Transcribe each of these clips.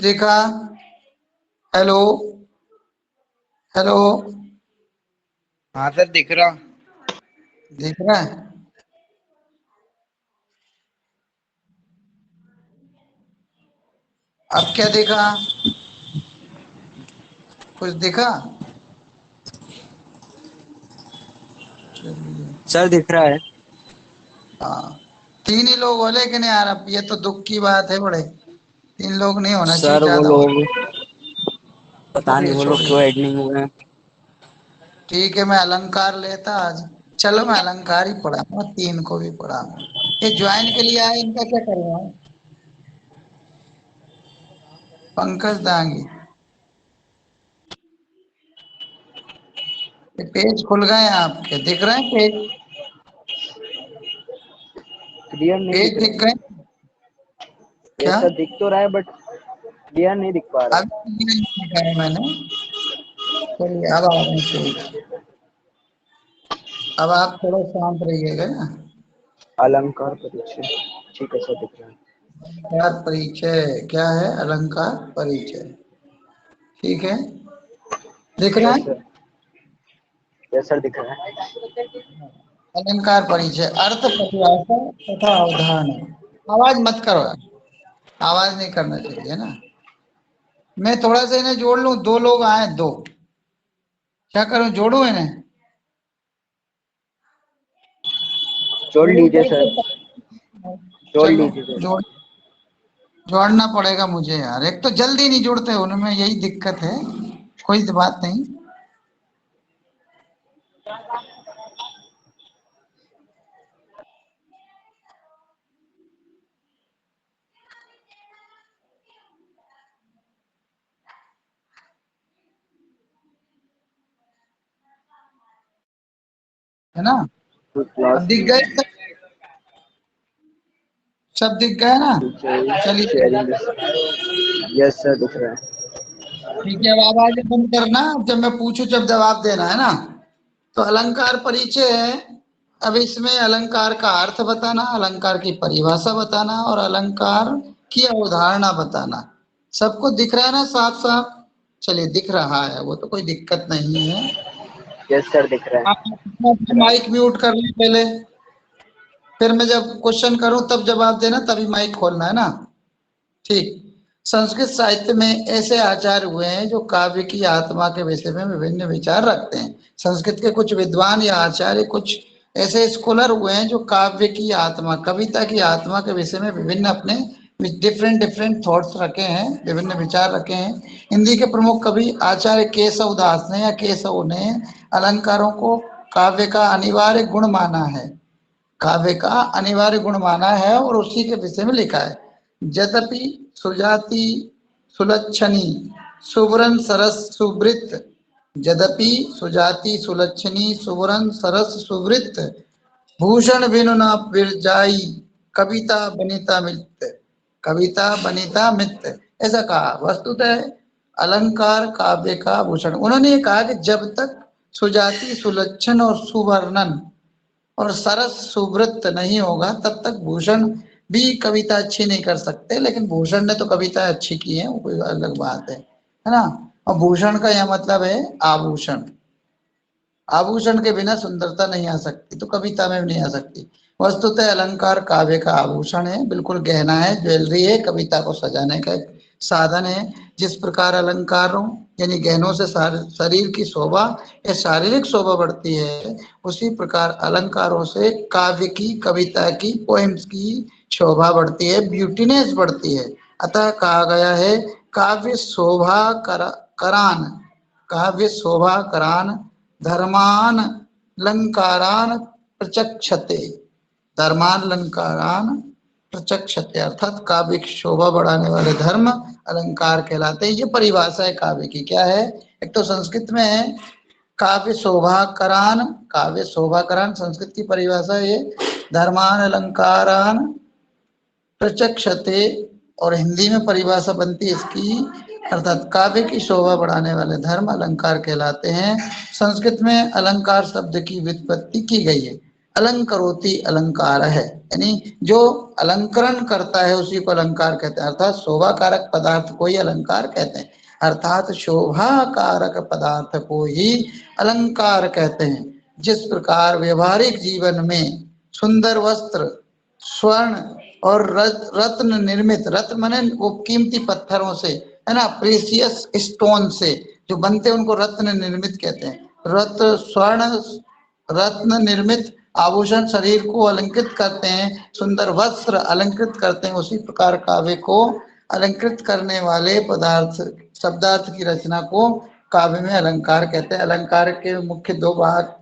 देखा? Hello hello. हाँ sir, दिख रहा। दिख रहा है? अब क्या देखा? कुछ दिखा? चलिए। सर दिख रहा है। हाँ, तीन ही लोग हो, लेकिन यार अब ये तो दुख की बात है बड़े। तीन लोग नहीं होना चाहिए, सर वो ज्यादा हो। लोग पता नहीं छोड़िए वो लोग छोड़िए। क्यों ऐड नहीं हुए हैं। ठीक है, मैं अलंकार लेता आज। चलो, मैं अलंकार ही पढ़ाऊंगा, तीन को भी पढ़ाऊंगा। ये ज्वाइन के लिए आए, इनका क्या करूँगा? पंकज दांगी। ये पेज खुल गए हैं आपके, दिख रहे हैं पेज? क्लियर नहीं पेज दिख दिख रहे। गए? यस क्या? सर, दिख तो रहा है बट क्लियर नहीं दिख पा रहा है। अभी नहीं दिखा है मैंने। चलिए, अब आ रहे हैं पेज। अब आप थोड़ा शांत रहिएगा ना। अलंकार परिचय। ठीक है सर, दिख रहा है। अलंकार परिचय क्या है? अलंकार परिचय। ठीक है, दिख रहा यस है? सर। यस सर, दिख रहा है। अलंकार परिचय अर्थ, परिभाषा तथा अवधारणा। आवाज मत करो यार। आवाज नहीं करना चाहिए ना। मैं थोड़ा सा इन्हें जोड़ लूं, दो लोग आए, दो। क्या करूं, जोड़ू इन्हें? जोड़ जोड़ू लीजिए सर। कैसे? जोड़ चलो, लीजिए सर। जोड़ जोड़ना पड़ेगा मुझे यार, एक तो जल्दी नहीं जुड़ते, उनमें यही दिक्कत है। कोई बात नहीं, है ना? तो क्लास अब दिख गए सब? सब दिख गए ना? चलिए। शेयरिंग। यस सर, दिख रहा है। ठीक है, अब आवाज बंद करना, जब मैं पूछूं जब जवाब देना है ना। तो अलंकार परिचय है। अब इसमें अलंकार का अर्थ बताना, अलंकार की परिभाषा बताना और अलंकार की अवधारणा बताना। सबको दिख रहा है ना साफ साफ? चलिए, दिख रहा है वो तो कोई दिक्कत नहीं है। यस सर, दिख रहा आप है। अपना माइक म्यूट कर लें पहले, फिर मैं जब क्वेश्चन करूं तब जवाब देना, तभी माइक खोलना है ना। ठीक। संस्कृत साहित्य में ऐसे आचार्य हुए हैं जो काव्य की आत्मा के विषय में विभिन्न विचार रखते हैं। संस्कृत के कुछ विद्वान या आचार्य, कुछ ऐसे स्कॉलर हुए हैं जो काव्य की आत्मा, कविता की आत्मा के विषय में विभिन्न अपने डिफरेंट डिफरेंट थॉट्स रखे हैं, विभिन्न विचार रखे हैं। हिंदी के प्रमुख कवि आचार्य केशव दास ने या केशव ने अलंकारों को काव्य का अनिवार्य गुण माना है। काव्य का अनिवार्य गुण माना है और उसी के विषय में लिखा है। यद्यपि सुजाति सुलक्षणी सुवरन सरस सुवृत, यद्यपि सुजाति सुलक्षणी सुवरन सरस सुवृत, भूषण बिनु न बिरजाई, कविता बनिता मित, कविता बनिता मित। ऐसा कहा। वस्तुतः अलंकार काव्य का भूषण। उन्होंने ये कहा कि जब तक सुजाति सुलक्षण और सुवर्णन और सरस सुवृत्त नहीं होगा, तब तक भूषण भी कविता अच्छी नहीं कर सकते। लेकिन भूषण ने तो कविता अच्छी की है, वो कोई अलग बात है ना। और भूषण का यह मतलब है आभूषण। आभूषण के बिना सुंदरता नहीं आ सकती, तो कविता में भी नहीं आ सकती। वस्तुतः अलंकार काव्य का आभूषण है, बिल्कुल गहना है, ज्वेलरी है, कविता को सजाने का एक साधन है। जिस प्रकार अलंकारों यानी गहनों से शरीर की शोभा या शारीरिक शोभा बढ़ती है, उसी प्रकार अलंकारों से काव्य की, कविता की, पोएम्स की शोभा बढ़ती है, ब्यूटीनेस बढ़ती है। अतः कहा गया है, काव्य शोभा करान, काव्य शोभा करान धर्मान लंकारान प्रचक्षते, धर्मान लंकारान प्रचक्षते, अर्थात काव्य की शोभा बढ़ाने वाले धर्म अलंकार कहलाते हैं। ये परिभाषा है काव्य की। क्या है? एक तो संस्कृत में है काव्य शोभा करान, काव्य शोभा करान संस्कृत की परिभाषा है। धर्मान अलंकारान प्रचक्षते, और हिंदी में परिभाषा बनती है इसकी, अर्थात काव्य की शोभा बढ़ाने वाले धर्म अलंकार कहलाते हैं। संस्कृत में अलंकार शब्द की व्युत्पत्ति की गई है। अलंकरोति अलंकार है, यानी जो अलंकरण करता है उसी को अलंकार कहते हैं, अर्थात शोभा कारक पदार्थ को ही अलंकार कहते हैं, अर्थात शोभा कारक पदार्थ को ही अलंकार कहते हैं। जिस प्रकार व्यवहारिक जीवन में सुंदर वस्त्र, स्वर्ण और रत्न निर्मित, रत्न माने वो कीमती पत्थरों से, है ना, प्रीसियस स्टोन से जो बनते हैं उनको रत्न निर्मित कहते हैं। रत्न, स्वर्ण, रत्न निर्मित आभूषण शरीर को अलंकृत करते हैं, सुंदर वस्त्र अलंकृत करते हैं, उसी प्रकार काव्य को अलंकृत करने वाले पदार्थ शब्दार्थ की रचना को काव्य में अलंकार कहते हैं। अलंकार के मुख्य दो भाग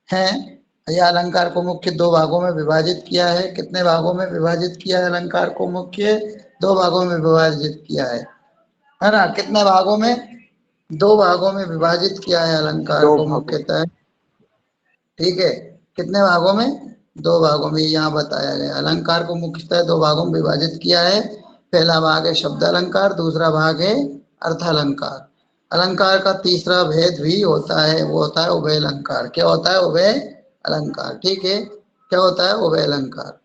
हैं, या अलंकार को मुख्य दो भागों में विभाजित किया है। कितने भागों में विभाजित किया है अलंकार को? मुख्य दो भागों में विभाजित किया है ना? कितने भागों में? दो भागों में विभाजित किया है अलंकार को मुख्यतः, ठीक है। कितने भागों में? दो भागों में, यहाँ बताया गया। अलंकार को मुख्यतः दो भागों में विभाजित किया है। पहला भाग है शब्द अलंकार, दूसरा भाग है अर्थ अलंकार। अलंकार का तीसरा भेद भी होता है, वो होता है उभय अलंकार। क्या होता है? उभय अलंकार, ठीक है। क्या होता है? उभय अलंकार।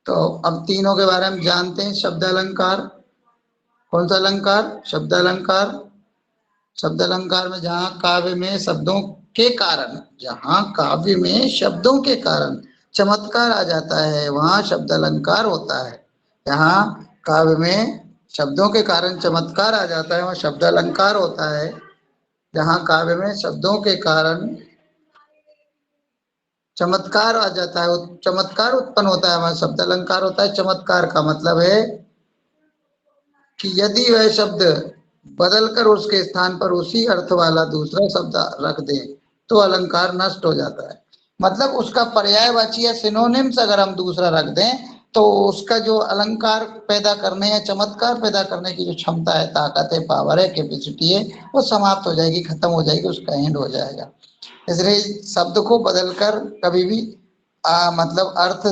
तो अब तीनों के बारे में जानते हैं। शब्द अलंकार, कौन सा अलंकार? शब्द अलंकार। शब्द अलंकार में जहाँ काव्य में शब्दों के कारण, जहाँ काव्य में शब्दों के कारण चमत्कार आ जाता है वहां शब्द अलंकार होता है। जहाँ काव्य में शब्दों के कारण चमत्कार आ जाता है वहां शब्द अलंकार होता है। जहाँ काव्य में शब्दों के कारण चमत्कार आ जाता है, चमत्कार उत्पन्न होता है, वहां शब्द अलंकार होता है। चमत्कार का मतलब है कि यदि वह शब्द बदलकर उसके स्थान पर उसी अर्थ वाला दूसरा शब्द रख दें तो अलंकार नष्ट हो जाता है। मतलब उसका पर्यायवाची या सिनोनिम्स अगर हम दूसरा रख दें तो उसका जो अलंकार पैदा करने या चमत्कार पैदा करने की जो क्षमता है, ताकत है, पावर है, कैपेसिटी है, वो समाप्त हो जाएगी, खत्म हो जाएगी, उसका एंड हो जाएगा। इसलिए शब्द को बदलकर कभी भी मतलब अर्थ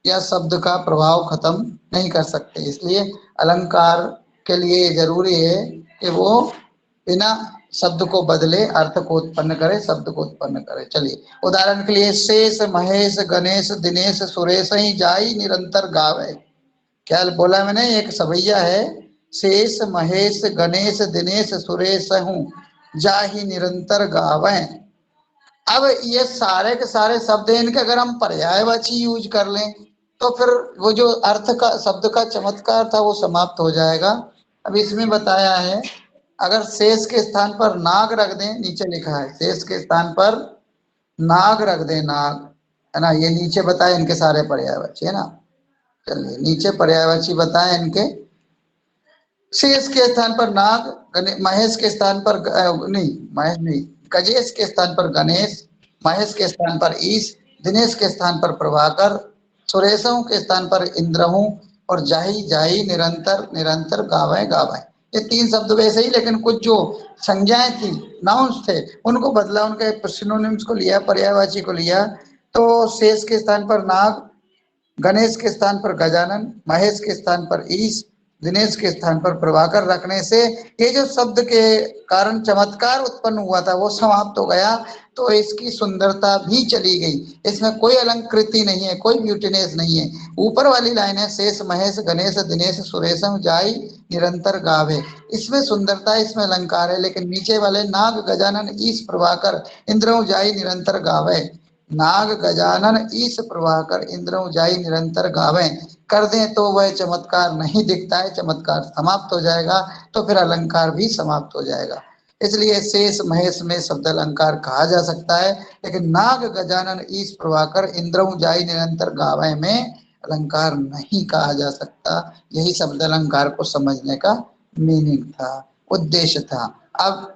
या शब्द का प्रभाव खत्म नहीं कर सकते। इसलिए अलंकार के लिए जरूरी है कि वो बिना शब्द को बदले अर्थ को उत्पन्न करे, शब्द को उत्पन्न करे। चलिए उदाहरण के लिए, शेष महेश गणेश दिनेश सुरेश ही जाई निरंतर गावे। क्या बोला मैंने? एक सवैया है, शेष महेश गणेश दिनेश सुरेश हूँ जाही निरंतर गावे। अब ये सारे के सारे शब्द हैं, इनके अगर हम पर्यायवाची यूज कर लें तो फिर वो जो अर्थ का शब्द का चमत्कार था वो समाप्त हो जाएगा। अब इसमें बताया है, अगर शेष के स्थान पर नाग रख दें, नीचे लिखा है शेष के स्थान पर नाग रख दें, नाग, है ना, ये नीचे बताए इनके सारे पर्यायवाची, है ना। चलिए नीचे पर्यायवाची बताए इनके। शेष के स्थान पर नाग, महेश के स्थान पर नहीं, महेश नहीं, गजेश के स्थान पर गणेश, महेश के स्थान पर ईश, दिनेश के स्थान पर प्रभाकर, सुरेशों के स्थान पर इंद्रहूं, और जाही जाही निरंतर निरंतर गावे गावे। ये तीन शब्द वैसे ही, लेकिन कुछ जो संज्ञाएं थी, नाउन्स थे, उनको बदला, उनके सिनोनिम्स को लिया, पर्यायवाची को लिया। तो शेष के स्थान पर नाग, गणेश के स्थान पर गजानन, महेश के स्थान पर ईश, दिनेश के स्थान पर प्रभाकर रखने से ये जो शब्द के कारण चमत्कार उत्पन्न हुआ था वो समाप्त हो गया। तो इसकी सुंदरता भी चली गई, इसमें कोई अलंकृति नहीं है, कोई ब्यूटीनेस नहीं है। ऊपर वाली लाइन है, शेष महेश गणेश दिनेश सुरेशम जाई निरंतर गावे, इसमें सुंदरता, इसमें अलंकार है। लेकिन नीचे वाले नाग गजानन ईश प्रभाकर इंद्रऊ जाई निरंतर गावे, नाग गजानन ईश प्रभाकर इंद्रऊ जाई निरंतर गावे कर दें तो वह चमत्कार नहीं दिखता है, चमत्कार समाप्त हो जाएगा, तो फिर अलंकार भी समाप्त हो जाएगा। इसलिए शेष महेश में शब्द अलंकार कहा जा सकता है, लेकिन नाग गजानन ईश प्रभाकर इंद्रऊ जाई निरंतर गावे में अलंकार नहीं कहा जा सकता। यही शब्द अलंकार को समझने का मीनिंग था, उद्देश्य था। अब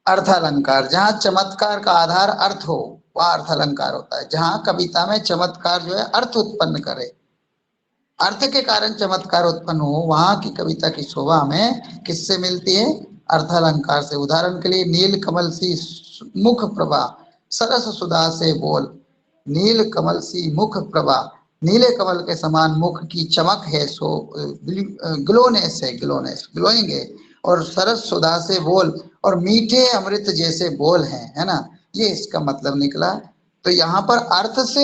अर्थ अलंकार, जहाँ चमत्कार का आधार अर्थ हो वह अर्थ अलंकार होता है। जहाँ कविता में चमत्कार जो है अर्थ उत्पन्न करे, अर्थ के कारण चमत्कार उत्पन्न हो, वहां की कविता की शोभा हमें किससे मिलती है? अर्थ अलंकार से। उदाहरण के लिए, नील कमल सी मुख प्रभा सरस सुधा से बोल, नील कमल सी मुख प्रभा, नीले कमल के समान मुख की चमक है, सो ग्लोनेस है, ग्लोनेस, ग्लोइंग है, और सरस सुधा से बोल, और मीठे अमृत जैसे बोल हैं, है ना, ये इसका मतलब निकला। तो यहाँ पर अर्थ से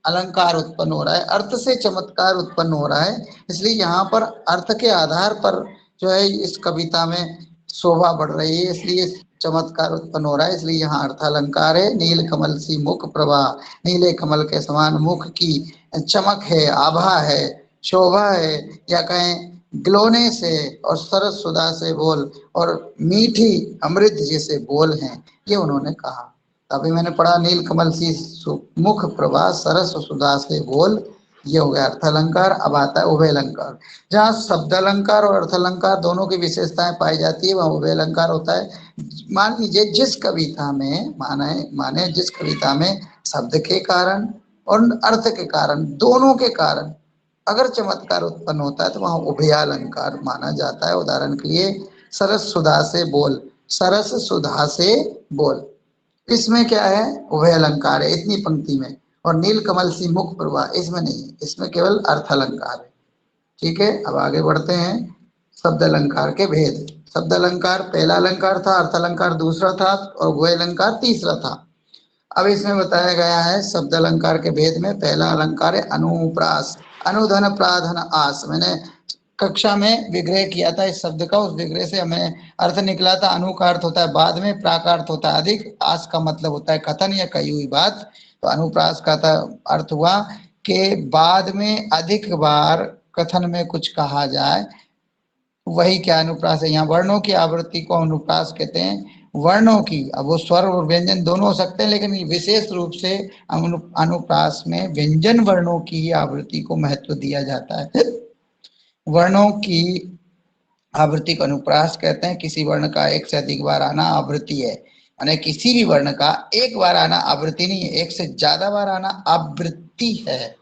अलंकार उत्पन्न हो रहा है, अर्थ से चमत्कार उत्पन्न हो रहा है, इसलिए यहाँ पर अर्थ के आधार पर जो है इस कविता में शोभा बढ़ रही है, इसलिए चमत्कार उत्पन्न हो रहा है, इसलिए यहाँ अर्थ अलंकार है। नील कमल सी मुख प्रभा, नीले कमल के समान मुख की चमक है, आभा है, शोभा है, या कहें ग्लोने से, और सरस सुधा से बोल, और मीठी अमृत जैसे बोल हैं, ये उन्होंने कहा। अभी मैंने पढ़ा नील कमल सी मुख प्रभा, सरस सुधा से बोल, ये हो गया अर्थ अलंकार। अब आता है उभय अलंकार, जहाँ शब्द अलंकार और अर्थ अलंकार दोनों की विशेषताएं पाई जाती है, वहाँ उभय अलंकार होता है। मान लीजिए जिस कविता में माने जिस कविता में शब्द के कारण और अर्थ के कारण, दोनों के कारण अगर चमत्कार उत्पन्न होता है तो वहां उभयालंकार माना जाता है। उदाहरण के लिए सरस सुधा से बोल, सरस सुधा से बोल, इसमें क्या है, उभय अलंकार है इतनी पंक्ति में। और नील कमल सी मुख प्रभा, इसमें नहीं है, इसमें केवल अर्थ अलंकार है। ठीक है, अब आगे बढ़ते हैं। शब्द अलंकार के भेद। शब्द अलंकार पहला अलंकार था, अर्थ अलंकार दूसरा था, और उभय अलंकार तीसरा था। अब इसमें बताया गया है शब्द अलंकार के भेद में, पहला अलंकार है अनुप्रास, अनुधन प्राधन आस। मैंने कक्षा में विग्रह किया था इस शब्द का, उस विग्रह से हमें अर्थ निकला था। अनु का अर्थ होता है बाद में, प्रा का अर्थ होता है अधिक, आस का मतलब होता है कथन या कही हुई बात। तो अनुप्रास का अर्थ हुआ कि बाद में अधिक बार कथन में कुछ कहा जाए, वही क्या अनुप्रास है। यहाँ वर्णों की आवृत्ति को अनुप्रास कहते हैं। वर्णों की, अब वो स्वर और व्यंजन दोनों हो सकते हैं, लेकिन विशेष रूप से अनुप्रास में व्यंजन वर्णों की आवृत्ति को महत्व दिया जाता है। वर्णों की आवृत्ति को अनुप्रास कहते हैं। किसी वर्ण का एक से अधिक बार आना आवृत्ति है, माने किसी भी वर्ण का एक बार आना आवृत्ति नहीं है, एक से ज्यादा बार आना आवृत्ति है।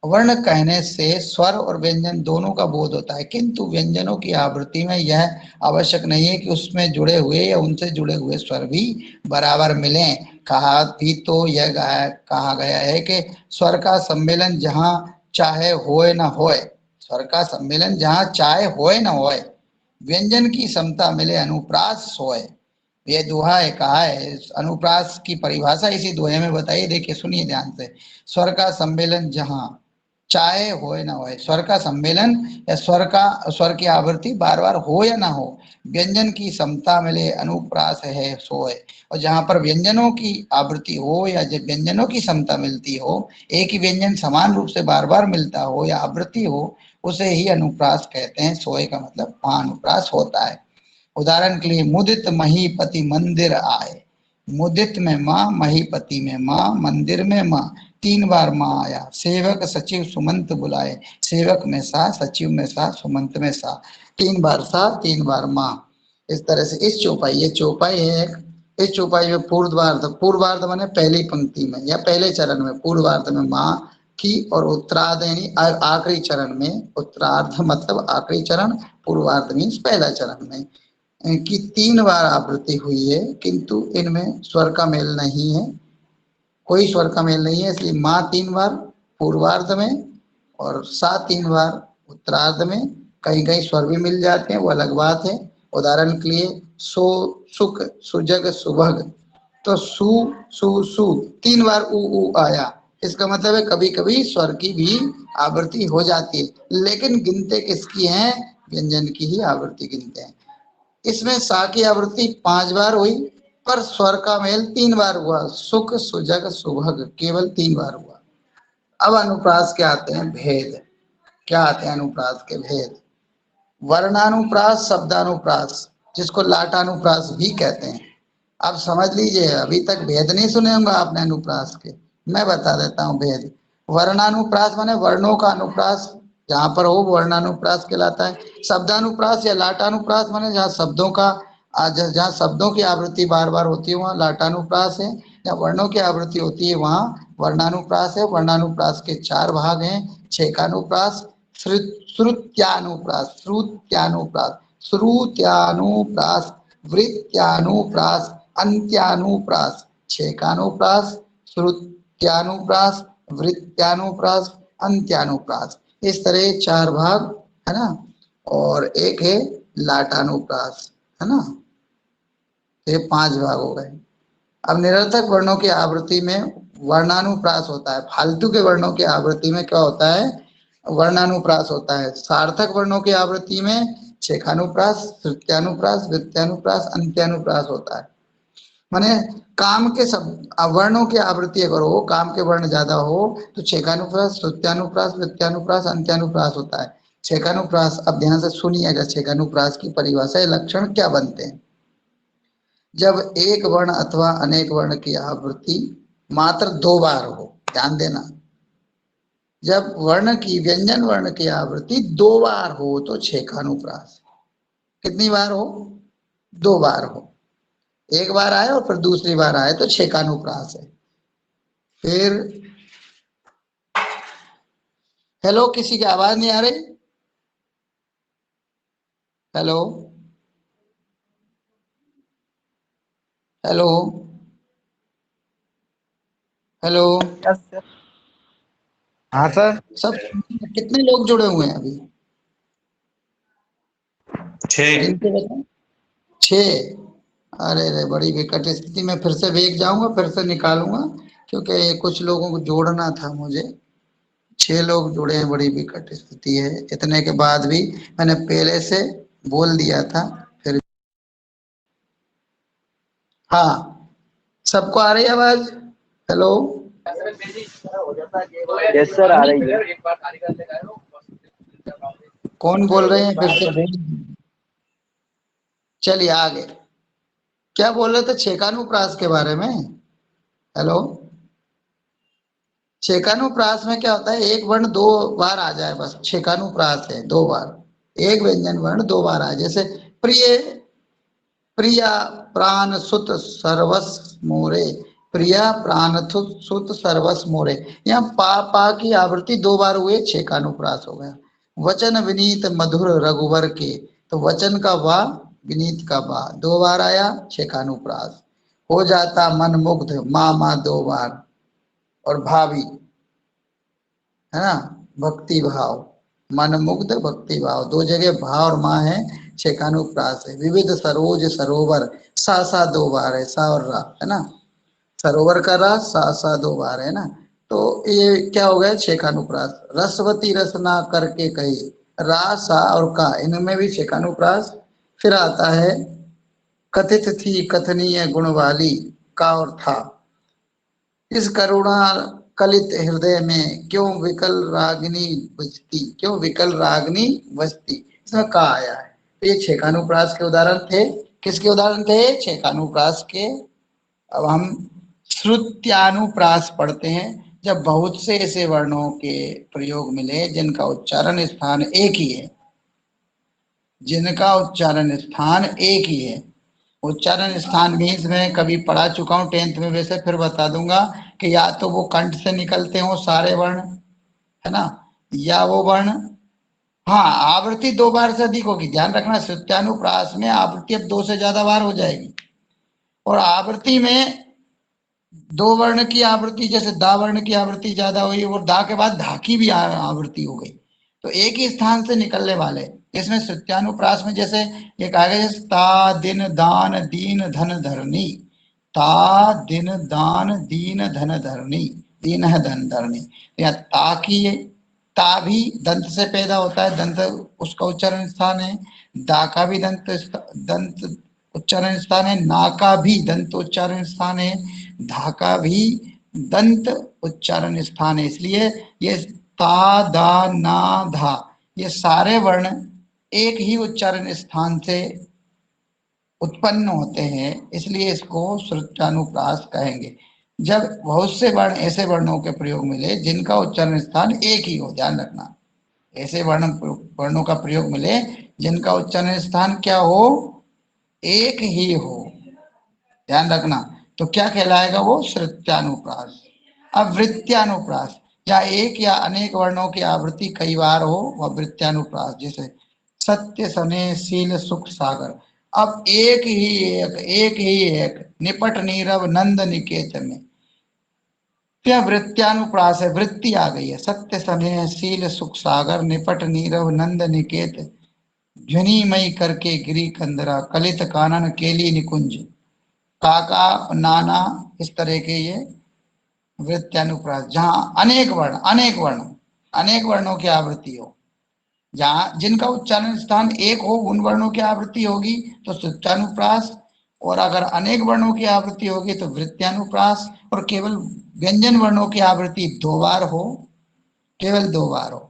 वर्ण कहने से स्वर और व्यंजन दोनों का बोध होता है, किंतु व्यंजनों की आवृत्ति में यह आवश्यक नहीं है कि उसमें जुड़े हुए या उनसे जुड़े हुए स्वर भी बराबर मिलें। कहा भी तो यह कहा गया है कि स्वर का सम्मेलन जहाँ चाहे होए न होए, स्वर का सम्मेलन जहाँ चाहे होए न होए, व्यंजन की समता मिले अनुप्रास होए। ये दोहा है, कहा है। अनुप्रास की परिभाषा इसी दोहे में बताइए, देखिए सुनिए ध्यान से। स्वर का सम्मेलन जहाँ चाहे होए ना होए, स्वर का सम्मेलन या स्वर की आवृत्ति बार बार हो या ना हो, व्यंजन की समता मिले अनुप्रास है सोए। और जहां पर व्यंजनों की आवृत्ति हो या जब व्यंजनों की समता मिलती हो, एक ही व्यंजन समान रूप से बार बार मिलता हो या आवृत्ति हो, उसे ही अनुप्रास कहते हैं। सोए का मतलब वहां अनुप्रास होता है। उदाहरण के लिए मुदित महीपति मंदिर आए, मुदित में माँ, महीपति में माँ, मंदिर में माँ, 3 बार माँ आया। सेवक सचिव सुमंत बुलाए, सेवक में सा, सचिव में सा, सुमंत में सा, 3 बार सा, 3 बार माँ। इस तरह से इस चौपाई, ये चौपाई है एक, इस चौपाई में पूर्वार्ध, पूर्वार्ध माने पहली पंक्ति में या पहले चरण में, पूर्वार्ध में माँ की, और उत्तरार्ध यानी आखिरी चरण में, उत्तरार्ध मतलब आखिरी चरण, पूर्वार्ध मीन्स पहला चरण में की 3 बार आवृत्ति हुई है, किंतु इनमें स्वर का मेल नहीं है, कोई स्वर का मेल नहीं है, इसलिए माँ 3 बार पूर्वार्ध में और सा 3 बार उत्तरार्ध में। कहीं कहीं स्वर भी मिल जाते हैं, वो अलग बात है। उदाहरण के लिए सो, सुख, सुजग, सुभग, तो सु सु सु 3 बार उ आया, इसका मतलब है कभी कभी स्वर की भी आवृत्ति हो जाती है, लेकिन गिनते किसकी है, व्यंजन की ही आवृत्ति गिनते हैं। इसमें सा की आवृत्ति 5 बार हुई, पर स्वर का मेल 3 बार हुआ, सुख, सुजग, सुभग, केवल 3 बार हुआ। अब अनुप्रास के आते हैं भेद। क्या आते हैं अनुप्रास के भेद? वर्णानुप्रास, शब्दानुप्रास, जिसको लाटानुप्रास भी कहते हैं। अब समझ लीजिए, अभी तक भेद नहीं सुने होंगे आपने अनुप्रास के, मैं बता देता हूँ भेद। वर्णानुप्रास माने वर्णों का अनुप्रास जहां पर हो, वर्णानुप्रास कहलाता है। शब्दानुप्रास या लाटानुप्रास माने जहाँ शब्दों का, जहाँ शब्दों की आवृत्ति बार बार होती है वहाँ लाटानुप्रास है, या वर्णों की आवृत्ति होती है वहाँ वर्णानुप्रास है। वर्णानुप्रास के 4 भाग हैं, छेकानुप्रास, श्रुत्यानुप्रास, श्रुत्यानुप्रास, श्रुत्यानुप्रास, वृत्यानुप्रास, अंत्यानुप्रास, छेकानुप्रास, श्रुत्यानुप्रास, वृत्यानुप्रास, अंत्यानुप्रास। इस तरह 4 भाग है ना, और एक है लाटानुप्रास, है ना, ये 5 भाग हो गए। अब निरर्थक वर्णों की आवृत्ति में वर्णानुप्रास होता है। फालतू के वर्णों की आवृत्ति में क्या होता है, वर्णानुप्रास होता है। सार्थक वर्णों की आवृत्ति में छेखानुप्रास, तृतीयानुप्रास, वृत्त्यानुप्रास, अंत्यानुप्रास होता है। माने काम के सब वर्णों की आवृत्ति अगर हो, काम के वर्ण ज्यादा हो तो छेखानुप्रास, तृतीयानुप्रास, वृत्त्यानुप्रास, अंत्यानुप्रास होता है। छेखानुप्रास, अब ध्यान से सुनिएगा, छेखानुप्रास की परिभाषा या लक्षण क्या बनते हैं। जब एक वर्ण अथवा अनेक वर्ण की आवृत्ति मात्र 2 बार हो, ध्यान देना, जब वर्ण की, व्यंजन वर्ण की आवृत्ति 2 बार हो तो छेखानुप्रास। कितनी बार हो, 2 बार हो। एक बार आए और फिर दूसरी बार आए तो छेखानुप्रास है। फिर हेलो, किसी की आवाज नहीं आ रही? Hello hello hello. Yes sir. हाँ सर। सब कितने लोग जुड़े हुए हैं अभी? 6। गिनके बताओ। 6। अरे रे, बड़ी विकट स्थिति में फिर से वेग जाऊंगा, फिर से निकालूंगा, क्योंकि कुछ लोगों को जोड़ना था मुझे। 6 लोग जुड़े हैं, बड़ी विकट स्थिति है। इतने के बाद भी मैंने पहले से बोल दिया था। फिर हाँ, सबको आ रही है आवाज? हेलो। यस सर, आ रही है। कौन बोल रहे हैं फिर से बोल। चलिए आगे, क्या बोल रहे थे छेकानुप्रास के बारे में? हेलो। छेकानुप्रास में क्या होता है, एक वर्ण 2 बार आ जाए बस, छेकानुप्रास है। 2 बार एक व्यंजन वर्ण 2 बार आए, जैसे प्रिय, प्रिया प्राण सुत सर्वस मोरे, प्रिया प्राण सुत सर्वस मोरे। यहाँ पा की आवृत्ति 2 बार हुए, छेकानुप्रास हो गया। वचन विनीत मधुर रघुवर के, तो वचन का वा, विनीत का वा 2 बार आया, छेकानुप्रास। हो जाता मन मुग्ध, मा 2 बार, और भावी, है ना, भक्ति भाव, मन मुग्ध भक्ति भाव, 2 जगह भाव और माँ है, छेकानुप्रास है। विविध सरोज सरोवर, सा 2 बार है, सा और रा, है ना, सरोवर का रा, सा 2 बार है ना। तो ये क्या हो गया, छेकानुप्रास। रसवती रसना करके कही, रा, सा और का, इनमें भी छेकानुप्रास। फिर आता है कथित थी कथनीय गुण वाली, का और था, इस करुणा कलित हृदय में क्यों विकल रागनी बजती, क्यों विकल रागनी बजती, इसमें का आया है। तो ये छेकानुप्रास के उदाहरण थे। किसके उदाहरण थे, छेकानुप्रास के। अब हम श्रुत्यानुप्रास पढ़ते हैं, जब बहुत से ऐसे वर्णों के प्रयोग मिले जिनका उच्चारण स्थान एक ही है, जिनका उच्चारण स्थान एक ही है। उच्चारण स्थान भी इसमें कभी पढ़ा चुका हूँ 10th में, वैसे फिर बता दूंगा कि या तो वो कंठ से निकलते हो सारे वर्ण, है ना, या वो वर्ण, हाँ, आवृत्ति 2 बार से अधिक होगी। ध्यान रखना, श्रुत्यानुप्रास में आवृत्ति अब 2 से ज्यादा बार हो जाएगी। और आवृत्ति में 2 वर्ण की आवृत्ति, जैसे दा वर्ण की आवृत्ति ज्यादा हुई और दा के बाद धा की भी आवृत्ति हो गई, तो एक ही स्थान से निकलने वाले। इसमें श्रुत्यानुप्रास में जैसे एक आ गया, जैसे ता दिन दान दीन धन धरनी, ता दिन दान दीन धन धरनी, दीन है धन धरनी। या ता की, ता भी दंत से पैदा होता है, दंत उसका उच्चारण स्थान है। दा का भी दंत उच्चारण स्थान है। ना का भी दंत उच्चारण स्थान है। धा का भी दंत उच्चारण स्थान है। इसलिए ये ता दा ना धा, ये सारे वर्ण एक ही उच्चारण स्थान से उत्पन्न होते हैं, इसलिए इसको श्रुत्यानुप्रास कहेंगे। जब बहुत से वर्ण, ऐसे वर्णों के प्रयोग मिले जिनका उच्चारण स्थान एक ही हो, ध्यान रखना, ऐसे वर्णों का प्रयोग मिले जिनका उच्चारण स्थान क्या हो, एक ही हो, ध्यान रखना, तो क्या कहलाएगा वो, श्रुत्यानुप्रास। अब वृत्त्यानुप्रास, या एक या अनेक वर्णों की आवृत्ति कई बार हो, वह वृत्त्यानुप्रास। जैसे सत्य सने शील सुख सागर, अब एक ही एक, निपट नीरव नंद निकेत में, क्या वृत्त्यानुप्रास है, वृत्ति आ गई है। सत्य स्नेह शील सुख सागर, निपट नीरव नंद निकेत, ध्वनिमय करके गिरी कंदरा, कलित कानन केली निकुंज, काका नाना, इस तरह के ये वृत्यानुप्रास, जहां अनेक वर्णों की आवृत्ति हो, जहां जिनका उच्चारण स्थान एक हो उन वर्णों की आवृत्ति होगी तो सुप्तानुप्रास, और अगर अनेक वर्णों की आवृत्ति होगी तो वृत्यानुप्रास, और केवल व्यंजन वर्णों की आवृत्ति 2 बार हो, केवल 2 बार हो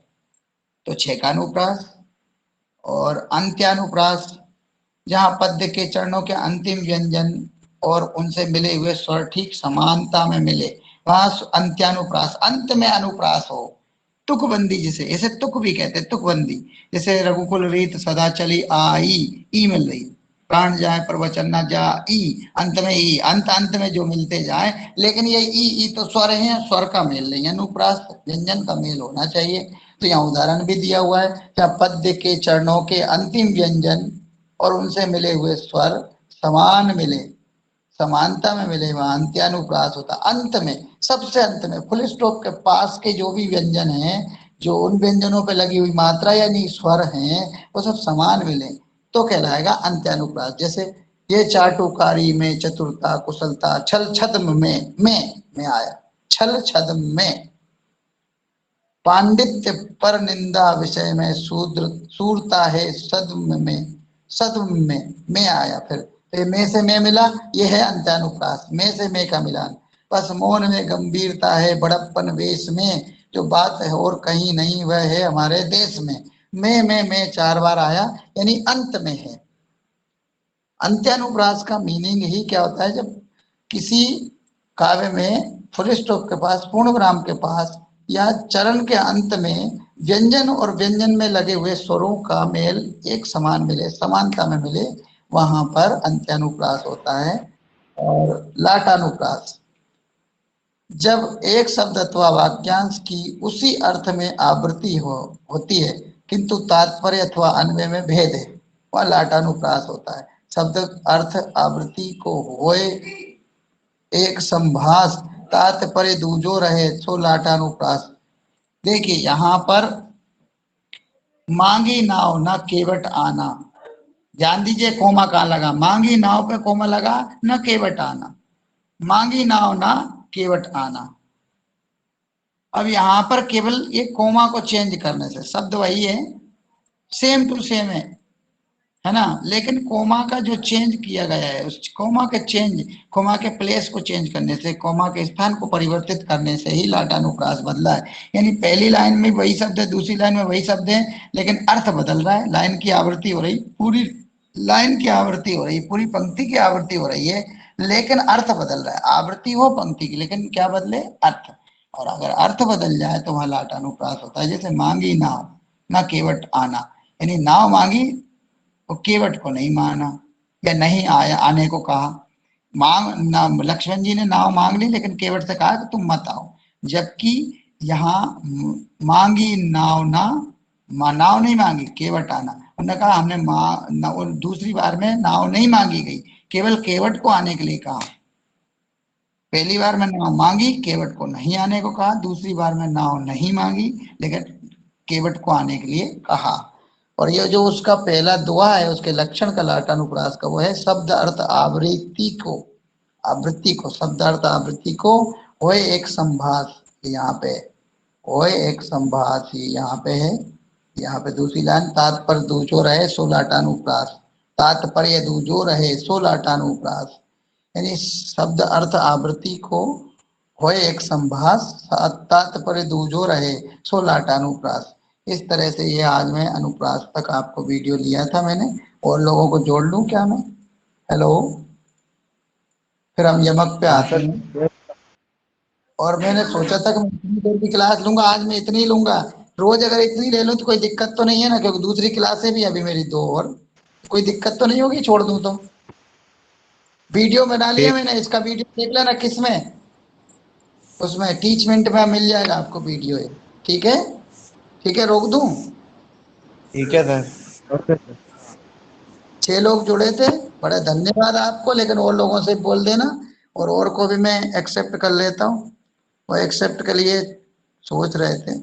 तो छेकानुप्रास। और अंत्यानुप्रास, जहां पद्य के चरणों के अंतिम व्यंजन और उनसे मिले हुए स्वर ठीक समानता में मिले, वहां अंत्यानुप्रास, अंत में अनुप्रास हो। तुकबंदी, जिसे इसे तुक भी कहते हैं, तुकबंदी, जैसे रघुकुल रीत सदा चली आई, ई मिल रही, प्राण जाए पर वचन न जा ई, अंत में ई, अंत अंत में जो मिलते जाए, लेकिन ये ई तो स्वर है, स्वर का मेल नहीं, अनुप्रास व्यंजन का मेल होना चाहिए। तो यहाँ उदाहरण भी दिया हुआ है, क्या पद्य के चरणों के अंतिम व्यंजन और उनसे मिले हुए स्वर समान मिले, समानता में मिले, वहां अंत्यानुप्रास होता। अंत में, सबसे अंत में, फुल स्टॉप के पास के जो भी व्यंजन हैं, जो उन व्यंजनों पे लगी हुई मात्रा यानी स्वर हैं, वो सब समान मिले तो कहलाएगा अंत्यानुप्रास। जैसे ये चाटुकारी में चतुरता कुशलता, छल छद्म में आया, छल छद्म में। पांडित्य पर निंदा विषय में शूद्र सूरता है सद्म में आया। फिर में से में मिला, ये है अंत्यानुप्रास, में से में का मिलान। बस मौन में गंभीरता है बड़प्पन वेश में, जो बात है और कहीं नहीं वह है हमारे देश में। में 4 बार आया यानी अंत में है। अंत्यानुप्रास का मीनिंग ही क्या होता है, जब किसी काव्य में फुल स्टॉप के पास, पूर्ण विराम के पास या चरण के अंत में व्यंजन और व्यंजन में लगे हुए स्वरों का मेल एक समान मिले, समानता में मिले, वहां पर अंत्यानुप्रास होता है। और लाटानुप्रास, जब एक शब्द अथवा वाक्यांश की उसी अर्थ में आवृत्ति होती है किंतु तात्पर्य अथवा अन्वय में भेद है, वह लाटानुप्रास होता है। शब्द अर्थ आवृत्ति को होए एक संभास, तात्पर्य दूजो रहे सो लाटानुप्रास। देखिए यहां पर मांगी नाव न केवट आना, ध्यान दीजिए कोमा कहां लगा, मांगी नाव पे कोमा लगा, न केवट आना, मांगी नाव ना केवट आना। अब यहां पर केवल ये कोमा को चेंज करने से, शब्द वही है, सेम टू सेम है ना, लेकिन कोमा का जो चेंज किया गया है, उस कोमा के चेंज, कोमा के प्लेस को चेंज करने से, कोमा के स्थान को परिवर्तित करने से ही लाटानुप्रास बदला है। यानी पहली लाइन में वही शब्द है, दूसरी लाइन में वही शब्द है, लेकिन अर्थ बदल रहा है, लाइन की आवृत्ति हो रही, पूरी लाइन की आवृत्ति हो रही, पूरी पंक्ति की आवृत्ति हो रही है, लेकिन अर्थ बदल रहा है। आवृत्ति हो पंक्ति की, लेकिन क्या बदले, अर्थ। और अगर अर्थ बदल जाए तो वहां लाटानुप्रास होता है। जैसे मांगी नाव ना केवट आना, यानी नाव मांगी वो केवट को नहीं माना या नहीं आया, आने को कहा। मांग लक्ष्मण जी ने नाव मांग ली, लेकिन केवट से कहा कि तुम मत आओ, जबकि यहाँ मांगी नाव ना, नाव नहीं मांगी, केवट आना। उन्होंने कहा हमने दूसरी बार में नाव नहीं मांगी गई, केवल केवट को आने के लिए कहा। पहली बार में नाव मांगी, केवट को नहीं आने को कहा, दूसरी बार में नाव नहीं मांगी लेकिन केवट को आने के लिए कहा। और ये जो उसका पहला दुआ है, उसके लक्षण का लाटानुप्रास का, वो है शब्द अर्थ आवृत्ति को शब्द अर्थ आवृत्ति को होए एक संभास, यहाँ पे होए एक संभास ही यहाँ पे है। यहाँ पे दूसरी लाइन, तात्पर्य दूजो रहे सो लाटानुप्रास, तात्पर्य दूजो रहे सो लाटानुप्रास, यानी शब्द अर्थ आवृत्ति को होए एक संभास, तात्पर्य दूजो रहे सो लाटानुप्रास। इस तरह से ये आज मैं अनुप्रास तक आपको वीडियो लिया था मैंने, और लोगों को जोड़ लूं क्या मैं, हेलो, फिर हम यमक पे आते हैं। और मैंने सोचा था कि मैं इतनी देर की क्लास लूंगा, आज मैं इतनी लूंगा, रोज अगर इतनी ले लूं तो कोई दिक्कत तो नहीं है ना, क्योंकि दूसरी क्लासें भी अभी मेरी 2 और, कोई दिक्कत तो नहीं होगी छोड़ दूं तो। वीडियो बना लिया मैंने, इसका वीडियो देख लेना, किसमें, उसमें टीचमेंट में मिल जाएगा आपको वीडियो, ठीक है, ठीक है, रोक दूं। ठीक है सर, ओके सर। 6 लोग जुड़े थे, बड़ा धन्यवाद आपको, लेकिन और लोगों से बोल देना, और को भी मैं एक्सेप्ट कर लेता हूँ, वो एक्सेप्ट के लिए सोच रहे थे।